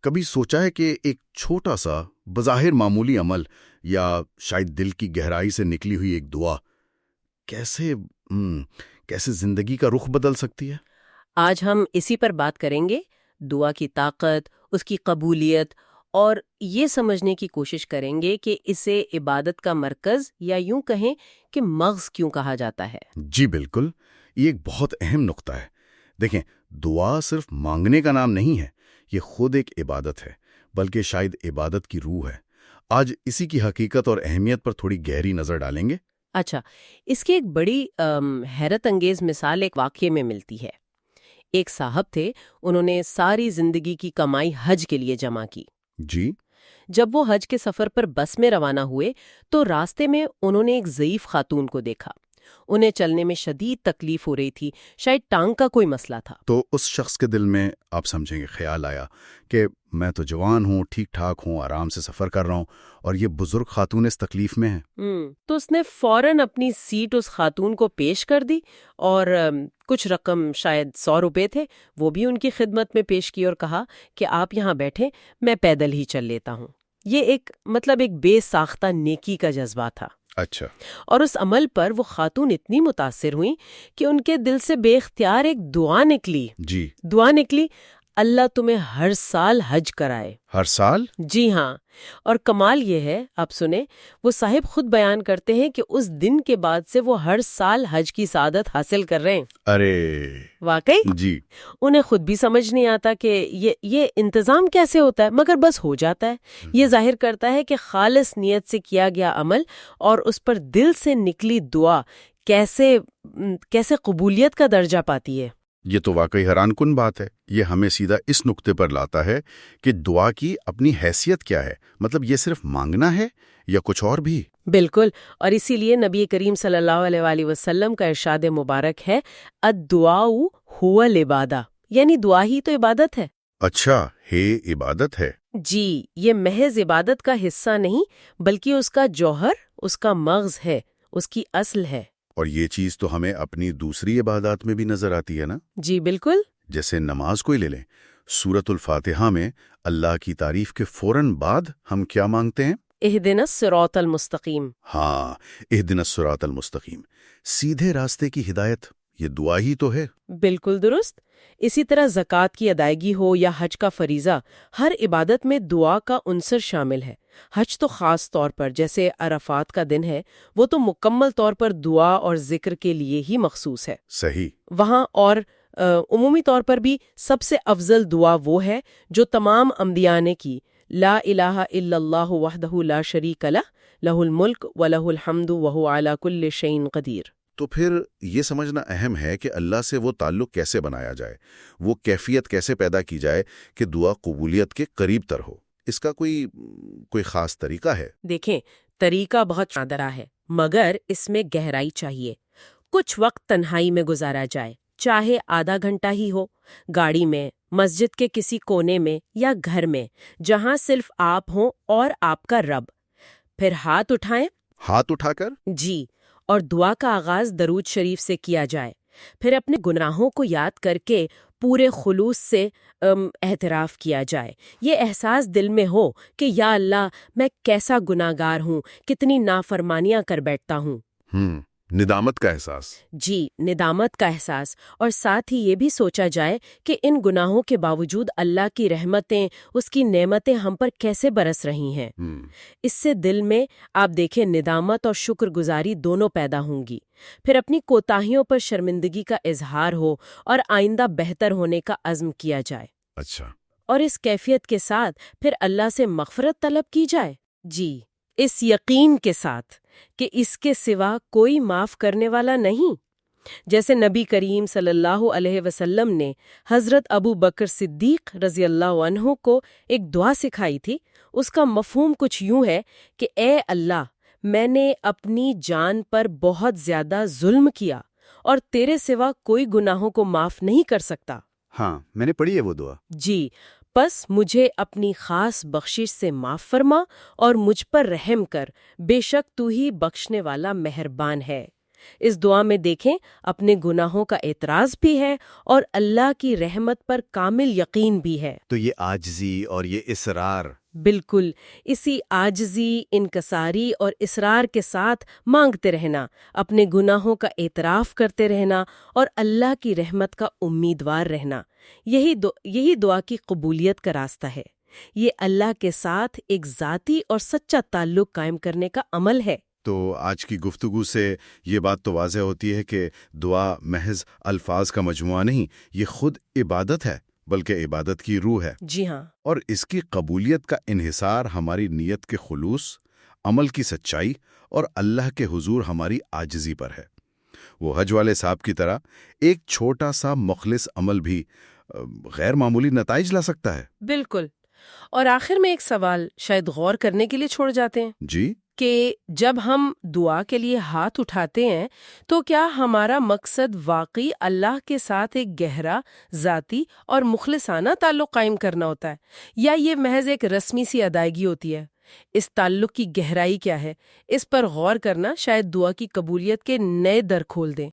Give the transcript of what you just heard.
کبھی سوچا ہے کہ ایک چھوٹا سا بظاہر معمولی عمل یا شاید دل کی گہرائی سے نکلی ہوئی ایک دعا کیسے کیسے زندگی کا رخ بدل سکتی ہے؟ آج ہم اسی پر بات کریں گے، دعا کی طاقت، اس کی قبولیت، اور یہ سمجھنے کی کوشش کریں گے کہ اسے عبادت کا مرکز یا یوں کہیں کہ مغز کیوں کہا جاتا ہے۔ جی بالکل، یہ ایک بہت اہم نقطہ ہے۔ دیکھیں، دعا صرف مانگنے کا نام نہیں ہے، یہ خود ایک عبادت ہے، بلکہ شاید عبادت کی روح ہے۔ آج اسی کی حقیقت اور اہمیت پر تھوڑی گہری نظر ڈالیں گے۔ اچھا، اس کی ایک بڑی حیرت انگیز مثال ایک واقعے میں ملتی ہے۔ ایک صاحب تھے، انہوں نے ساری زندگی کی کمائی حج کے لیے جمع کی۔ جی، جب وہ حج کے سفر پر بس میں روانہ ہوئے تو راستے میں انہوں نے ایک ضعیف خاتون کو دیکھا۔ انہیں چلنے میں شدید تکلیف ہو رہی تھی، شاید ٹانگ کا کوئی مسئلہ تھا۔ تو اس شخص کے دل میں آپ سمجھیں گے خیال آیا کہ میں تو جوان ہوں، ٹھیک ٹھاک ہوں، آرام سے سفر کر رہا ہوں، اور یہ بزرگ خاتون اس تکلیف میں ہے۔ تو اس نے فوراً اپنی سیٹ اس خاتون کو پیش کر دی اور کچھ رقم، شاید 100 روپے تھے، وہ بھی ان کی خدمت میں پیش کی اور کہا کہ آپ یہاں بیٹھیں، میں پیدل ہی چل لیتا ہوں۔ یہ ایک بے ساختہ نیکی کا جذبہ تھا۔ اچھا، اور اس عمل پر وہ خاتون اتنی متاثر ہوئی کہ ان کے دل سے بے اختیار ایک دعا نکلی، اللہ تمہیں ہر سال حج کرائے۔ ہر سال؟ جی ہاں، اور کمال یہ ہے، آپ سنیں، وہ صاحب خود بیان کرتے ہیں کہ اس دن کے بعد سے وہ ہر سال حج کی سعادت حاصل کر رہے ہیں۔ ارے واقعی؟ جی، انہیں خود بھی سمجھ نہیں آتا کہ یہ انتظام کیسے ہوتا ہے، مگر بس ہو جاتا ہے۔ یہ ظاہر کرتا ہے کہ خالص نیت سے کیا گیا عمل اور اس پر دل سے نکلی دعا کیسے قبولیت کا درجہ پاتی ہے۔ یہ تو واقعی حیران کن بات ہے۔ یہ ہمیں سیدھا اس نقطے پر لاتا ہے کہ دعا کی اپنی حیثیت کیا ہے، مطلب یہ صرف مانگنا ہے یا کچھ اور بھی؟ بالکل، اور اسی لیے نبی کریم صلی اللہ علیہ وآلہ وسلم کا ارشاد مبارک ہے، الدعاء هو العبادہ، یعنی دعا ہی تو عبادت ہے۔ اچھا، ہے عبادت ہے۔ جی، یہ محض عبادت کا حصہ نہیں بلکہ اس کا جوہر، اس کا مغز ہے، اس کی اصل ہے۔ اور یہ چیز تو ہمیں اپنی دوسری عبادات میں بھی نظر آتی ہے نا؟ جی بالکل۔ جیسے نماز کو ہی لے لیں، سورۃ الفاتحہ میں اللہ کی تعریف کے فوراً بعد ہم کیا مانگتے ہیں؟ اہدنا الصراط المستقیم۔ ہاں، اہدنا الصراط المستقیم، سیدھے راستے کی ہدایت، یہ دعا ہی تو ہے۔ بالکل درست۔ اسی طرح زکوٰۃ کی ادائیگی ہو یا حج کا فریضہ، ہر عبادت میں دعا کا عنصر شامل ہے۔ حج تو خاص طور پر، جیسے عرفات کا دن ہے، وہ تو مکمل طور پر دعا اور ذکر کے لیے ہی مخصوص ہے۔ صحیح۔ وہاں اور عمومی طور پر بھی سب سے افضل دعا وہ ہے جو تمام انبیاء نے کی، لا الہ الا اللہ وحدہ لا شریک لہ، لہ الملک ولہ الحمد وہو علی کل شیء قدیر۔ تو پھر یہ سمجھنا اہم ہے کہ اللہ سے وہ تعلق کیسے بنایا جائے، وہ کیفیت کیسے پیدا کی جائے کہ دعا قبولیت کے قریب تر ہو۔ اس کا کوئی خاص طریقہ ہے؟ دیکھیں، طریقہ بہت شاندار ہے، مگر اس میں گہرائی چاہیے۔ کچھ وقت تنہائی میں گزارا جائے، چاہے آدھا گھنٹہ ہی ہو، گاڑی میں، مسجد کے کسی کونے میں یا گھر میں، جہاں صرف آپ ہوں اور آپ کا رب۔ پھر ہاتھ اٹھا کر جی، اور دعا کا آغاز درود شریف سے کیا جائے۔ پھر اپنے گناہوں کو یاد کر کے پورے خلوص سے اعتراف کیا جائے۔ یہ احساس دل میں ہو کہ یا اللہ، میں کیسا گناہ گار ہوں، کتنی نافرمانیاں کر بیٹھتا ہوں۔ ندامت کا احساس۔ جی، ندامت کا احساس، اور ساتھ ہی یہ بھی سوچا جائے کہ ان گناہوں کے باوجود اللہ کی رحمتیں، اس کی نعمتیں ہم پر کیسے برس رہی ہیں۔ اس سے دل میں، آپ دیکھیں، ندامت اور شکر گزاری دونوں پیدا ہوں گی۔ پھر اپنی کوتاہیوں پر شرمندگی کا اظہار ہو اور آئندہ بہتر ہونے کا عزم کیا جائے۔ اچھا۔ اور اس کیفیت کے ساتھ پھر اللہ سے مغفرت طلب کی جائے۔ جی، اس یقین کے ساتھ کہ اس کے سوا کوئی معاف کرنے والا نہیں۔ جیسے نبی کریم صلی اللہ علیہ وسلم نے حضرت ابو بکر صدیق رضی اللہ عنہ کو ایک دعا سکھائی تھی، اس کا مفہوم کچھ یوں ہے کہ اے اللہ، میں نے اپنی جان پر بہت زیادہ ظلم کیا اور تیرے سوا کوئی گناہوں کو معاف نہیں کر سکتا۔ ہاں، میں نے پڑھی ہے وہ دعا۔ جی، پس مجھے اپنی خاص بخشش سے معاف فرما اور مجھ پر رحم کر، بے شک تو ہی بخشنے والا مہربان ہے۔ اس دعا میں دیکھیں اپنے گناہوں کا اعتراض بھی ہے اور اللہ کی رحمت پر کامل یقین بھی ہے۔ تو یہ عاجزی اور یہ اصرار، بالکل، اسی عاجزی، انکساری اور اصرار کے ساتھ مانگتے رہنا، اپنے گناہوں کا اعتراف کرتے رہنا اور اللہ کی رحمت کا امیدوار رہنا، یہی دعا کی قبولیت کا راستہ ہے۔ یہ اللہ کے ساتھ ایک ذاتی اور سچا تعلق قائم کرنے کا عمل ہے۔ تو آج کی گفتگو سے یہ بات تو واضح ہوتی ہے کہ دعا محض الفاظ کا مجموعہ نہیں، یہ خود عبادت ہے، بلکہ عبادت کی روح ہے۔ جی ہاں، اور اس کی قبولیت کا انحصار ہماری نیت کے خلوص، عمل کی سچائی اور اللہ کے حضور ہماری عاجزی پر ہے۔ وہ حج والے صاحب کی طرح ایک چھوٹا سا مخلص عمل بھی غیر معمولی نتائج لا سکتا ہے۔ بالکل۔ اور آخر میں ایک سوال شاید غور کرنے کے لیے چھوڑ جاتے ہیں جی، کہ جب ہم دعا کے لیے ہاتھ اٹھاتے ہیں تو کیا ہمارا مقصد واقعی اللہ کے ساتھ ایک گہرا، ذاتی اور مخلصانہ تعلق قائم کرنا ہوتا ہے، یا یہ محض ایک رسمی سی ادائیگی ہوتی ہے؟ اس تعلق کی گہرائی کیا ہے، اس پر غور کرنا شاید دعا کی قبولیت کے نئے در کھول دیں۔